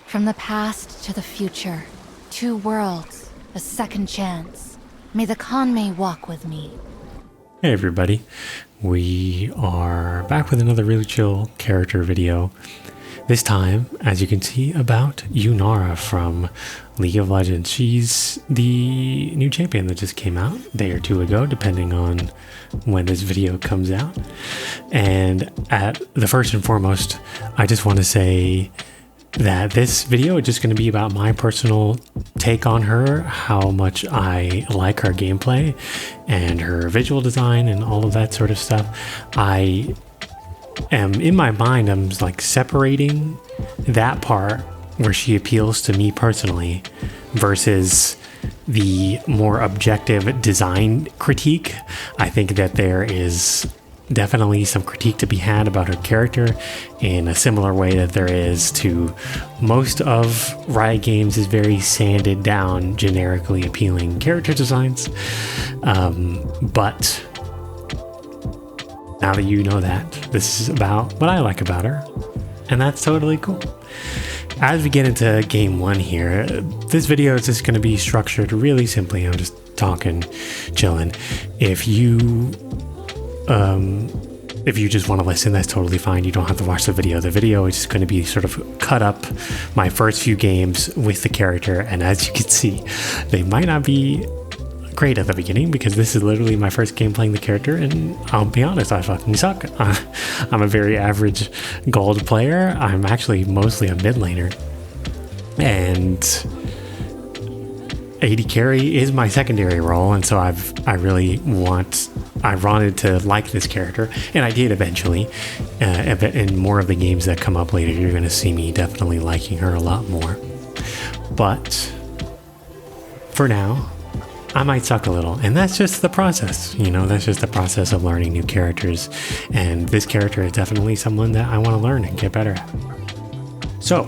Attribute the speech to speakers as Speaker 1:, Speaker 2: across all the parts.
Speaker 1: From the past to the future, 2 worlds, a second chance. May the Kanmei walk with me.
Speaker 2: Hey everybody, we are back with another really chill character video. This time, as you can see, about Yunara from League of Legends. She's the new champion that just came out a day or two ago, depending on when this video comes out. And at the first and foremost, I just want to say that this video is just going to be about my personal take on her, how much I like her gameplay and her visual design and all of that sort of stuff. I am, in my mind, I'm like separating that part where she appeals to me personally versus the more objective design critique. I think that there is definitely some critique to be had about her character in a similar way that there is to most of Riot Games' very sanded down, generically appealing character designs. But now that you know that, this is about what I like about her, and that's totally cool. As we get into game 1 here, this video is just going to be structured really simply. I'm just talking, chilling. If you just want to listen, that's totally fine. You don't have to watch the video. The video is just going to be sort of cut up my first few games with the character. And as you can see, they might not be great at the beginning because this is literally my first game playing the character. And I'll be honest, I fucking suck. I'm a very average gold player. I'm actually mostly a mid laner. And AD carry is my secondary role, and so I wanted to like this character, and I did eventually. In more of the games that come up later, you're going to see me definitely liking her a lot more. But for now, I might suck a little, and that's just the process. That's just the process of learning new characters, and this character is definitely someone that I want to learn and get better at. So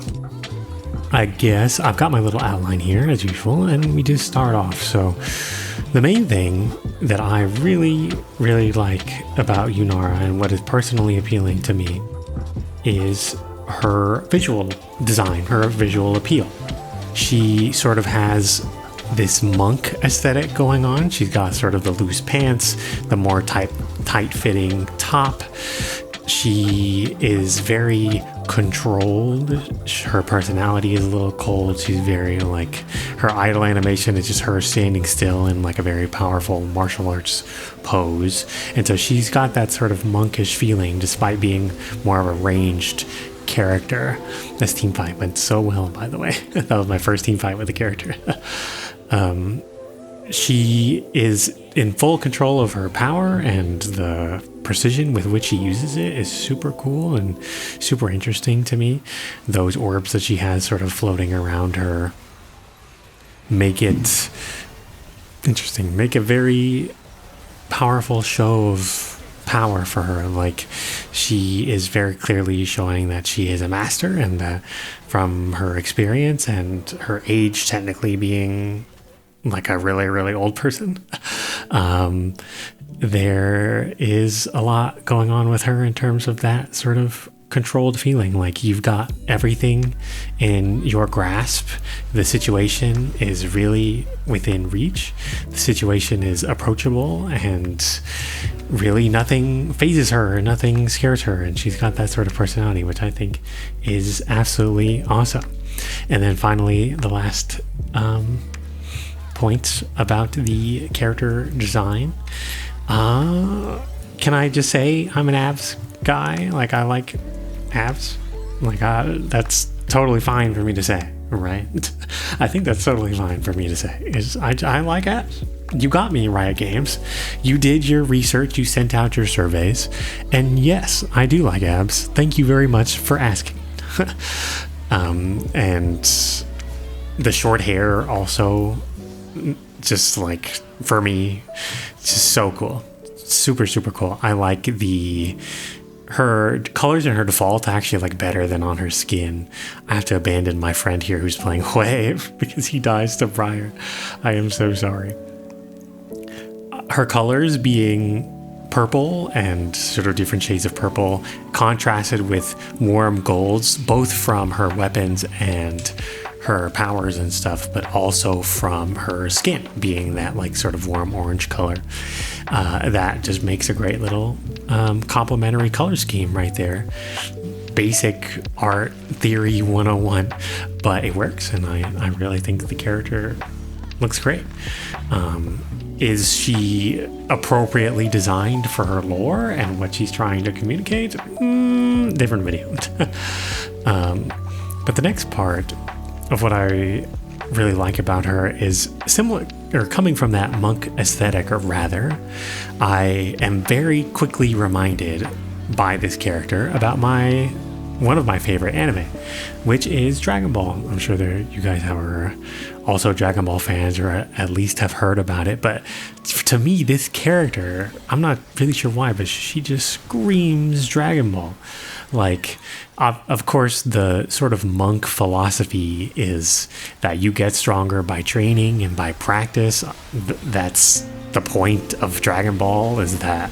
Speaker 2: I guess I've got my little outline here as usual, and we just start off. So the main thing that I really, really like about Yunara and what is personally appealing to me is her visual design, her visual appeal. She sort of has this monk aesthetic going on. She's got sort of the loose pants, the more tight-fitting top. She is very controlled. Her personality is a little cold. She's very her idle animation is just her standing still in a very powerful martial arts pose. And so she's got that sort of monkish feeling despite being more of a ranged character. This team fight went so well, by the way. That was my first team fight with the character. She is in full control of her power, and the precision with which she uses it is super cool and super interesting to me. Those orbs that she has sort of floating around her make it interesting, make a very powerful show of power for her. She is very clearly showing that she is a master, and that from her experience and her age technically being a really, really old person, there is a lot going on with her in terms of that sort of controlled feeling. You've got everything in your grasp. The situation is really within reach. The situation is approachable, and really nothing phases her, nothing scares her, and she's got that sort of personality, which I think is absolutely awesome. And then finally, the last points about the character design. Can I just say I'm an abs guy? I like abs. That's totally fine for me to say, right? I think that's totally fine for me to say. I like abs. You got me, Riot Games. You did your research. You sent out your surveys. And yes, I do like abs. Thank you very much for asking. And the short hair also, just for me, it's just so cool. Super, super cool. I like her colors in her default actually better than on her skin. I have to abandon my friend here who's playing Wave because he dies to Briar. I am so sorry. Her colors being purple and sort of different shades of purple contrasted with warm golds, both from her weapons and her powers and stuff, but also from her skin being that like sort of warm orange color. That just makes a great little complementary color scheme right there. Basic art theory 101, but it works, and I really think the character looks great. Is she appropriately designed for her lore and what she's trying to communicate? Different video. But the next part of what I really like about her is similar, or coming from that monk aesthetic, or rather, I am very quickly reminded by this character about one of my favorite anime, which is Dragon Ball. I'm sure you guys are also Dragon Ball fans, or at least have heard about it. But to me, this character, I'm not really sure why, but she just screams Dragon Ball. Like, of course, the sort of monk philosophy is that you get stronger by training and by practice. That's the point of Dragon Ball, is that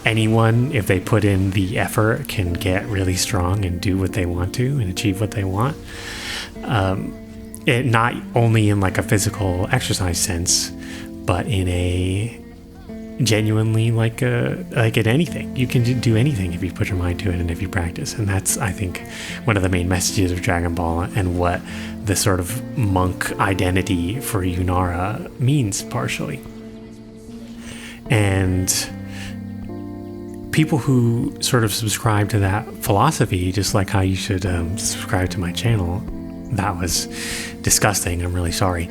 Speaker 2: anyone, if they put in the effort, can get really strong and do what they want to and achieve what they want. It not only in like a physical exercise sense, but in a genuinely like at anything. You can do anything if you put your mind to it and if you practice. And that's, I think, one of the main messages of Dragon Ball, and what the sort of monk identity for Yunara means partially. And people who sort of subscribe to that philosophy, just like how you should subscribe to my channel, that was disgusting, I'm really sorry.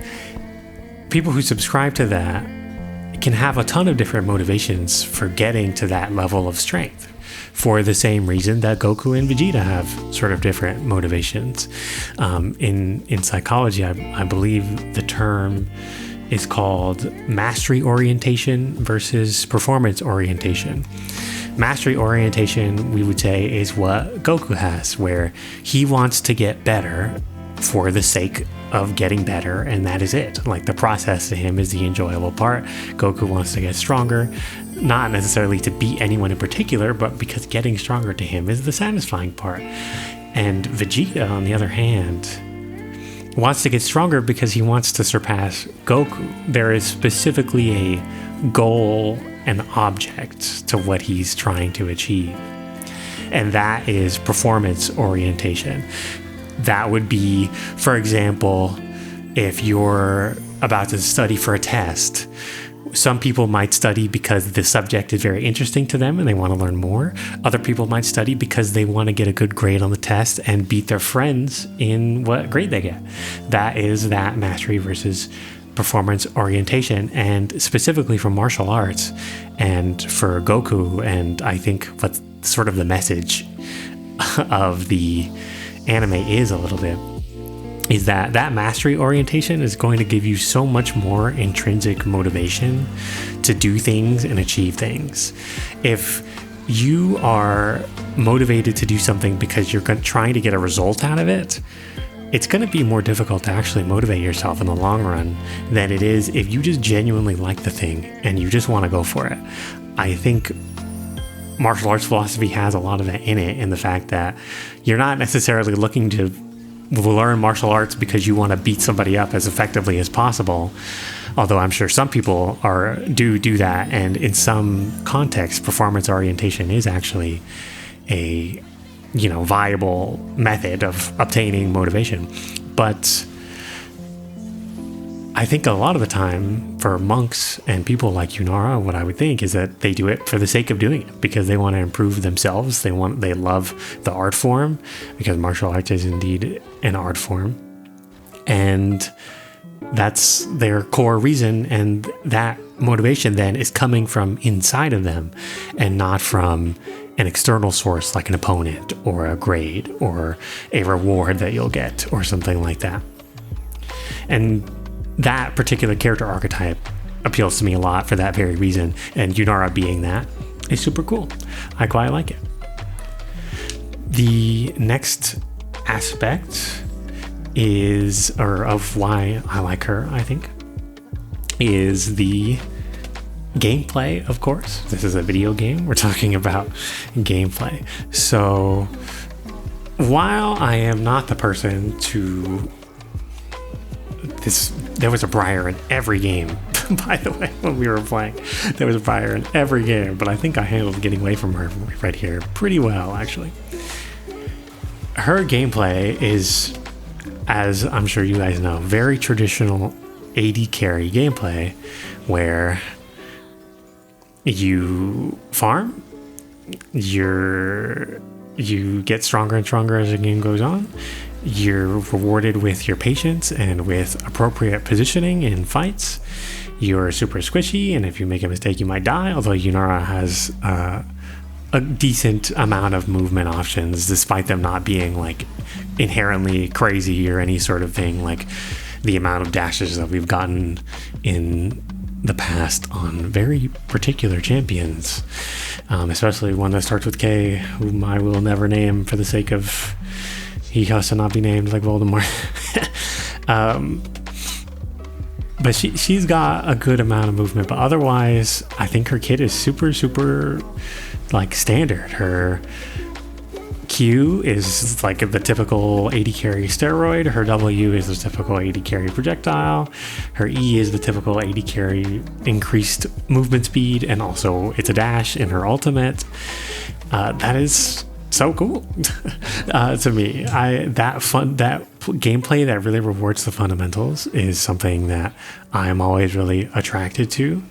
Speaker 2: People who subscribe to that can have a ton of different motivations for getting to that level of strength, for the same reason that Goku and Vegeta have sort of different motivations. In psychology, I believe the term is called mastery orientation versus performance orientation. Mastery orientation, we would say, is what Goku has, where he wants to get better for the sake of getting better, and that is it. Like, the process to him is the enjoyable part. Goku wants to get stronger, not necessarily to beat anyone in particular, but because getting stronger to him is the satisfying part. And Vegeta, on the other hand, wants to get stronger because he wants to surpass Goku. There is specifically a goal and object to what he's trying to achieve, and that is performance orientation. That would be, for example, if you're about to study for a test, some people might study because the subject is very interesting to them and they want to learn more. Other people might study because they want to get a good grade on the test and beat their friends in what grade they get. That is that mastery versus performance orientation, and specifically for martial arts and for Goku. And I think what sort of the message of the anime is a little bit is that mastery orientation is going to give you so much more intrinsic motivation to do things and achieve things. If you are motivated to do something because you're trying to get a result out of it, it's going to be more difficult to actually motivate yourself in the long run than it is if you just genuinely like the thing and you just want to go for it. I think martial arts philosophy has a lot of that in it, in the fact that you're not necessarily looking to learn martial arts because you want to beat somebody up as effectively as possible. Although I'm sure some people do that, and in some contexts, performance orientation is actually a viable method of obtaining motivation. But I think a lot of the time for monks and people like Yunara, what I would think is that they do it for the sake of doing it, because they want to improve themselves. They love the art form, because martial arts is indeed an art form. And that's their core reason. And that motivation then is coming from inside of them and not from an external source like an opponent or a grade or a reward that you'll get or something like that. And that particular character archetype appeals to me a lot for that very reason, and Yunara being that is super cool. I quite like it. The next aspect of why I like her, I think, is the gameplay, of course. This is a video game. We're talking about gameplay. So while I am not the person to there was a briar in every game. By the way, when we were playing, there was a briar in every game, but I think I handled getting away from her right here pretty well, actually. Her gameplay is, as I'm sure you guys know, very traditional AD carry gameplay, where you farm, you get stronger and stronger as the game goes on. You're rewarded with your patience and with appropriate positioning in fights. You're super squishy, and if you make a mistake, you might die, although Yunara has a decent amount of movement options, despite them not being like inherently crazy or any sort of thing, like the amount of dashes that we've gotten in the past on very particular champions, especially one that starts with K, whom I will never name for the sake of he has to not be named like Voldemort. But she's got a good amount of movement, but otherwise I think her kit is super like standard. Her Q is like the typical AD carry steroid. Her W is the typical AD carry projectile. Her E is the typical AD carry increased movement speed, and also it's a dash in her ultimate. That is so cool to me. That gameplay that really rewards the fundamentals is something that I'm always really attracted to.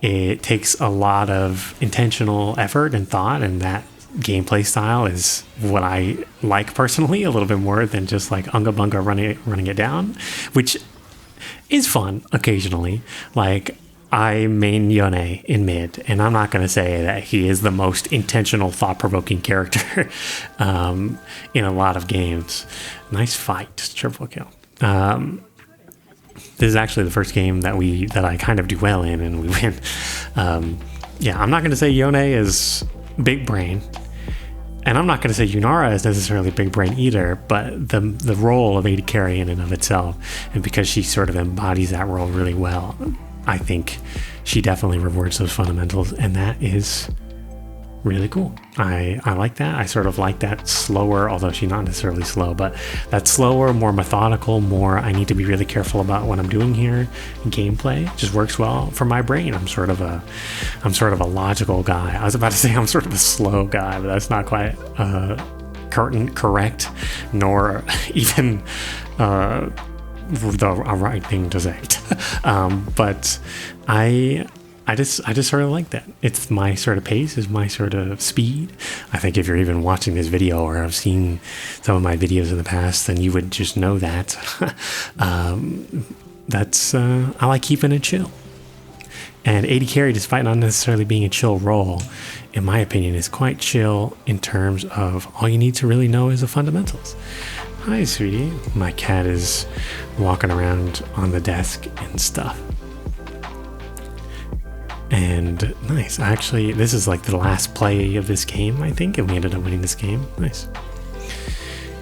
Speaker 2: It takes a lot of intentional effort and thought, and that gameplay style is what I like personally, a little bit more than just like unga bunga running it down, which is fun occasionally. Like, I main Yone in mid, and I'm not going to say that he is the most intentional, thought-provoking character in a lot of games. Nice fight, triple kill. This is actually the first game that I kind of do well in, and we win. Yeah, I'm not going to say Yone is big brain, and I'm not going to say Yunara is necessarily big brain either, but the role of AD carry in and of itself, and because she sort of embodies that role really well, I think she definitely rewards those fundamentals, and that is really cool. I like that. I sort of like that slower, although she's not necessarily slow, but that slower, more methodical, more I need to be really careful about what I'm doing here gameplay just works well for my brain. I'm sort of a logical guy. I was about to say I'm sort of a slow guy, but that's not quite correct, nor even the right thing to say. But I just sort of like that. It's my sort of pace, is my sort of speed. I think if you're even watching this video or have seen some of my videos in the past, then you would just know that. I like keeping it chill. And AD carry, despite not necessarily being a chill role, in my opinion, is quite chill in terms of all you need to really know is the fundamentals. Hi, sweetie. My cat is walking around on the desk and stuff. And nice. Actually, this is like the last play of this game, I think, and we ended up winning this game. Nice.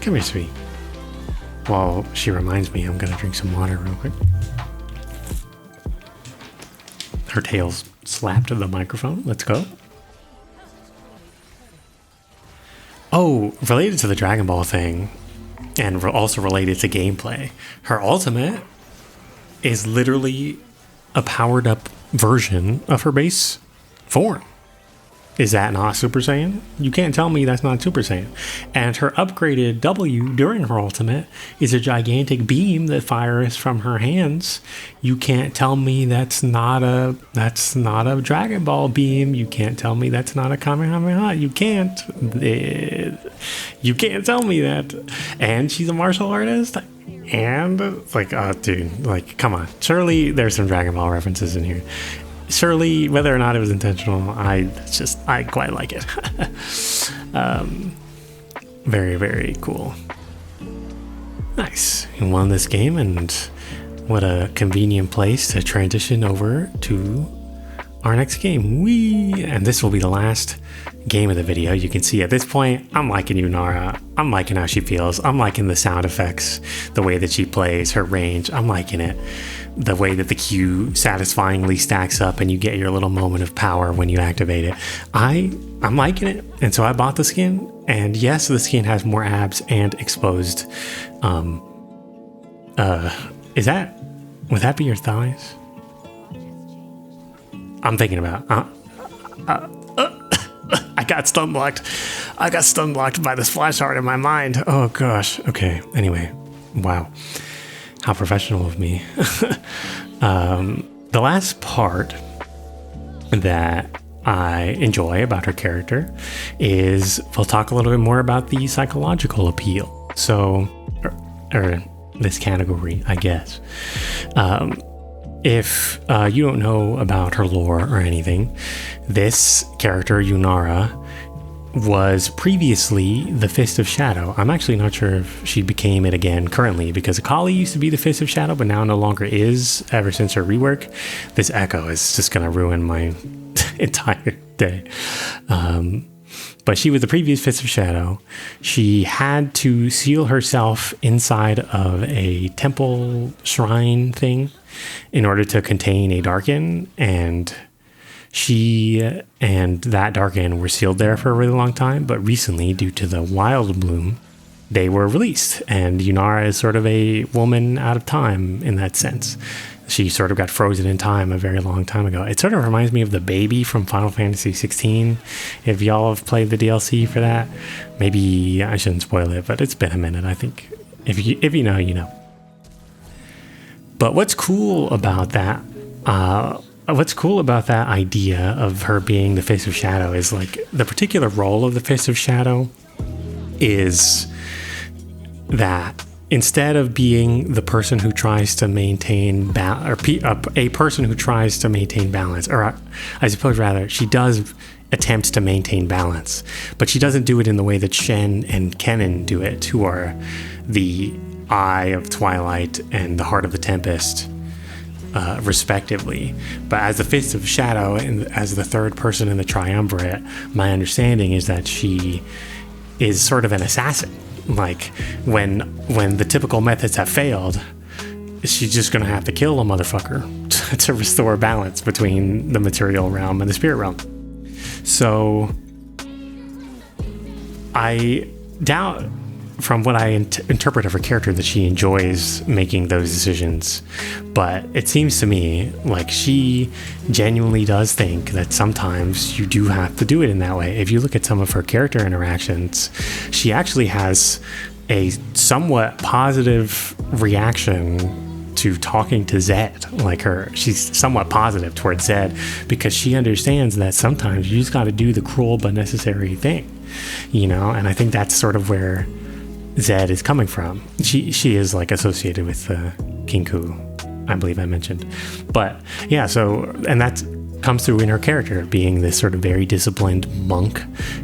Speaker 2: Come here, sweetie. While she reminds me, I'm going to drink some water real quick. Her tail's slapped the microphone. Let's go. Oh, related to the Dragon Ball thing, and also related to gameplay, her ultimate is literally a powered up version of her base form. Is that not Super Saiyan? You can't tell me that's not Super Saiyan. And her upgraded W during her ultimate is a gigantic beam that fires from her hands. You can't tell me that's not a Dragon Ball beam. You can't tell me that's not a Kamehameha. You can't tell me that. And she's a martial artist. And it's like, oh, dude, like, come on. Surely there's some Dragon Ball references in here. Surely, whether or not it was intentional, I quite like it. Very, very cool. Nice. We won this game, and what a convenient place to transition over to our next game. And this will be the last game of the video, you can see at this point, I'm liking Yunara. I'm liking how she feels. I'm liking the sound effects, the way that she plays, her range. I'm liking it. The way that the Q satisfyingly stacks up and you get your little moment of power when you activate it. I'm liking it. And so I bought the skin. And yes, the skin has more abs and exposed. Would that be your thighs? I'm thinking about. I got stun blocked. I got stun blocked by this flash art in my mind. Oh gosh. Okay. Anyway, wow. How professional of me. The last part that I enjoy about her character is we'll talk a little bit more about the psychological appeal. So, or this category, I guess. If you don't know about her lore or anything, this character, Yunara, was previously the Fist of Shadow. I'm actually not sure if she became it again currently, because Akali used to be the Fist of Shadow, but now no longer is ever since her rework. This echo is just going to ruin my entire day. But she was the previous Fist of Shadow. She had to seal herself inside of a temple shrine thing in order to contain a Darkin, and she and that Darkin were sealed there for a really long time, but recently, due to the Wild Bloom, they were released, and Yunara is sort of a woman out of time in that sense. She sort of got frozen in time a very long time ago. It sort of reminds me of the baby from Final Fantasy 16. If y'all have played the DLC for that, maybe I shouldn't spoil it, but it's been a minute, I think. If you know, you know. But what's cool about that idea of her being the Fist of Shadow is like the particular role of the Fist of Shadow is that instead of being the person who tries to maintain a person who tries to maintain balance, or I suppose rather, she does attempt to maintain balance, but she doesn't do it in the way that Shen and Kennen do it, who are the Eye of Twilight and the Heart of the Tempest, respectively. But as the Fist of Shadow and as the third person in the Triumvirate, my understanding is that she is sort of an assassin. Like when the typical methods have failed, she's just gonna have to kill a motherfucker to restore balance between the material realm and the spirit realm. So I doubt, from what I interpret of her character, that she enjoys making those decisions, but it seems to me like she genuinely does think that sometimes you do have to do it in that way. If you look at some of her character interactions, she actually has a somewhat positive reaction to talking to Zed. She's somewhat positive towards Zed because she understands that sometimes you just got to do the cruel but necessary thing, you know. And I think that's sort of where Zed is coming from. She is like associated with Kinku, I believe I mentioned. But yeah, so, and that comes through in her character, being this sort of very disciplined monk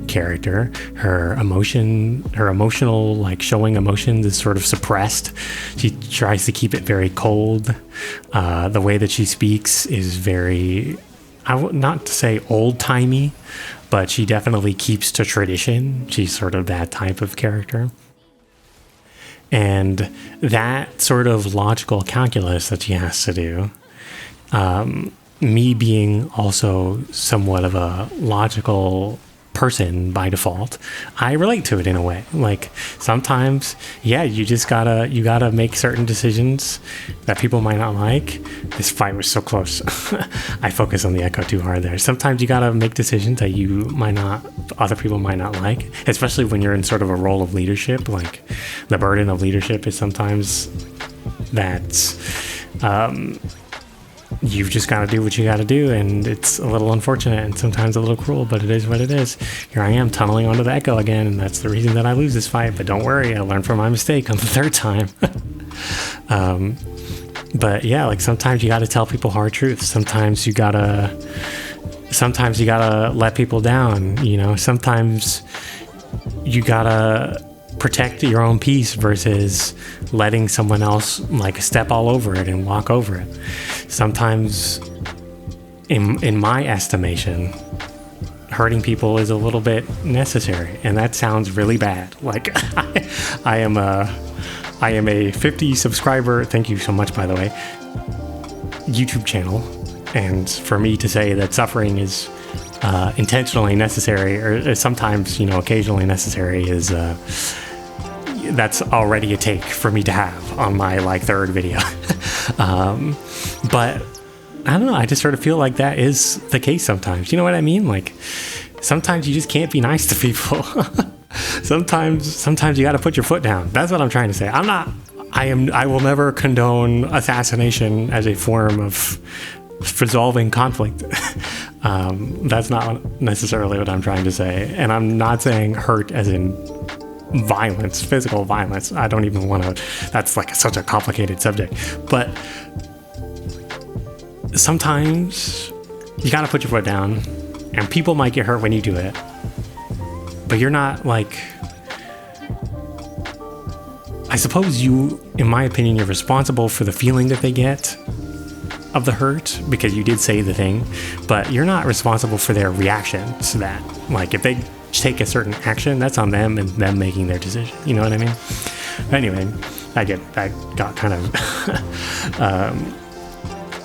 Speaker 2: character. Her emotional, like showing emotions is sort of suppressed. She tries to keep it very cold. The way that she speaks is very, not to say old-timey, but she definitely keeps to tradition. She's sort of that type of character. And that sort of logical calculus that she has to do, me being also somewhat of a logical person by default, I relate to it in a way. Like sometimes, yeah, you gotta make certain decisions that people might not like. This fight was so close. I focus on the echo too hard there. Sometimes you gotta make decisions that other people might not like, especially when you're in sort of a role of leadership. Like the burden of leadership is sometimes that you've just got to do what you got to do, and it's a little unfortunate and sometimes a little cruel, but it is what it is. Here I am tunneling onto the echo again, and that's the reason that I lose this fight, but don't worry, I learned from my mistake on the third time. But yeah, like sometimes you got to tell people hard truths. Sometimes you gotta let people down, you know. Sometimes you gotta protect your own peace versus letting someone else like step all over it and walk over it. Sometimes in my estimation, hurting people is a little bit necessary, and that sounds really bad. Like I am a 50 subscriber, thank you so much by the way, YouTube channel, and for me to say that suffering is intentionally necessary, or sometimes, you know, occasionally necessary, is that's already a take for me to have on my like third video. But I don't know, I just sort of feel like that is the case sometimes. You know what I mean? Like sometimes you just can't be nice to people. sometimes you got to put your foot down. That's what I'm trying to say. I will never condone assassination as a form of resolving conflict. That's not necessarily what I'm trying to say. And I'm not saying hurt as in violence, physical violence. I don't even want to, that's like such a complicated subject. But sometimes you got to put your foot down, and people might get hurt when you do it. But you're not like, I suppose you, in my opinion, you're responsible for the feeling that they get of the hurt, because you did say the thing, but you're not responsible for their reaction to that. Like if they take a certain action, that's on them and them making their decision. You know what I mean? Anyway, that got kind of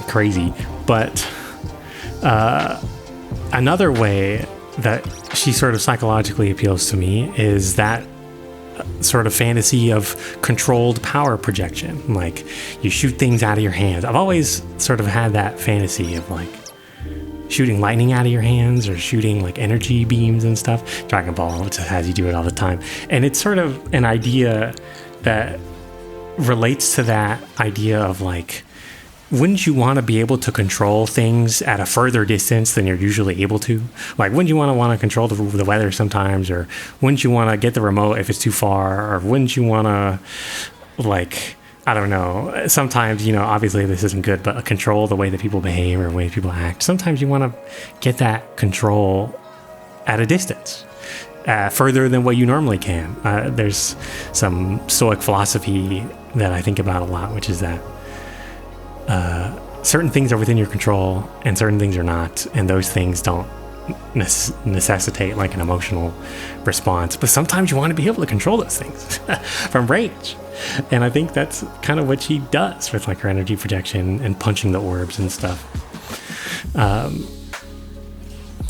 Speaker 2: crazy. But another way that she sort of psychologically appeals to me is that sort of fantasy of controlled power projection. Like you shoot things out of your hands. I've always sort of had that fantasy of like shooting lightning out of your hands, or shooting like energy beams and stuff. Dragon Ball just has you do it all the time. And it's sort of an idea that relates to that idea of like, wouldn't you want to be able to control things at a further distance than you're usually able to? Like, wouldn't you want to control the weather sometimes? Or wouldn't you want to get the remote if it's too far? Or wouldn't you want to, like, I don't know, sometimes, you know, obviously this isn't good, but control the way that people behave or the way people act. Sometimes you want to get that control at a distance, further than what you normally can. There's some Stoic philosophy that I think about a lot, which is that certain things are within your control and certain things are not, and those things don't necessitate like an emotional response, but sometimes you want to be able to control those things from range. And I think that's kind of what she does with like her energy projection and punching the orbs and stuff.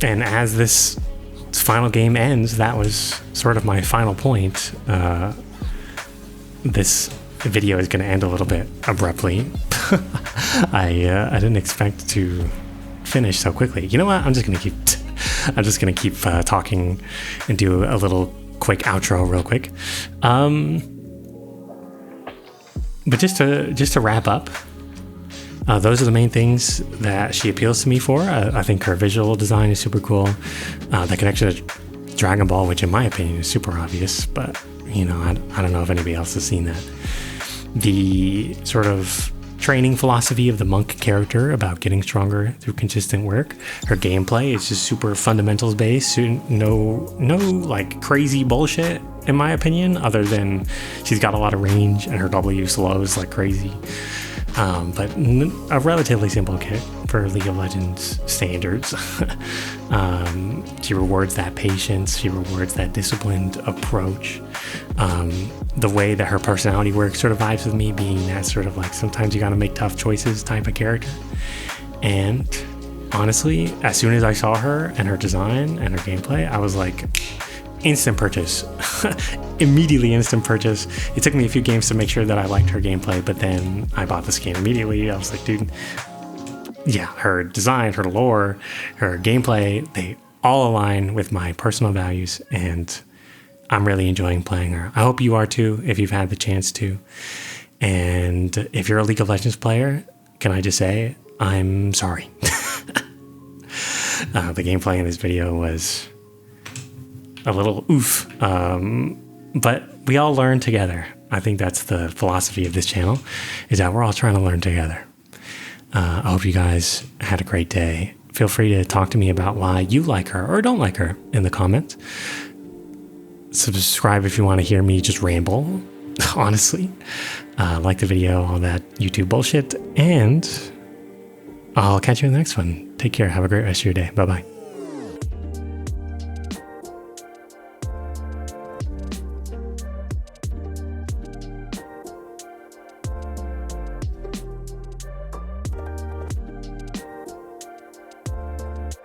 Speaker 2: And as this final game ends, that was sort of my final point. This video is going to end a little bit abruptly. I didn't expect to finish so quickly. You know what? I'm just going to keep talking and do a little quick outro real quick. But just to wrap up, those are the main things that she appeals to me for. I think her visual design is super cool. The connection to Dragon Ball, which in my opinion is super obvious, but you know, I don't know if anybody else has seen that. The sort of training philosophy of the monk character about getting stronger through consistent work. Her gameplay is just super fundamentals based. No like crazy bullshit in my opinion, other than she's got a lot of range and her W slows like crazy. But a relatively simple kit for League of Legends standards. She rewards that patience. She rewards that disciplined approach. The way that her personality works sort of vibes with me, being that sort of like sometimes you gotta make tough choices type of character. And honestly, as soon as I saw her and her design and her gameplay, I was like, instant purchase. Immediately instant purchase. It took me a few games to make sure that I liked her gameplay, but then I bought the skin immediately. I was like, dude, yeah, her design, her lore, her gameplay, they all align with my personal values, and I'm really enjoying playing her. I hope you are too, if you've had the chance to. And if you're a League of Legends player, can I just say, I'm sorry. The gameplay in this video was a little oof. But we all learn together. I think that's the philosophy of this channel, is that we're all trying to learn together. I hope you guys had a great day. Feel free to talk to me about why you like her or don't like her in the comments. Subscribe if you want to hear me just ramble, honestly. Like the video, all that YouTube bullshit, and I'll catch you in the next one. Take care. Have a great rest of your day. Bye-bye.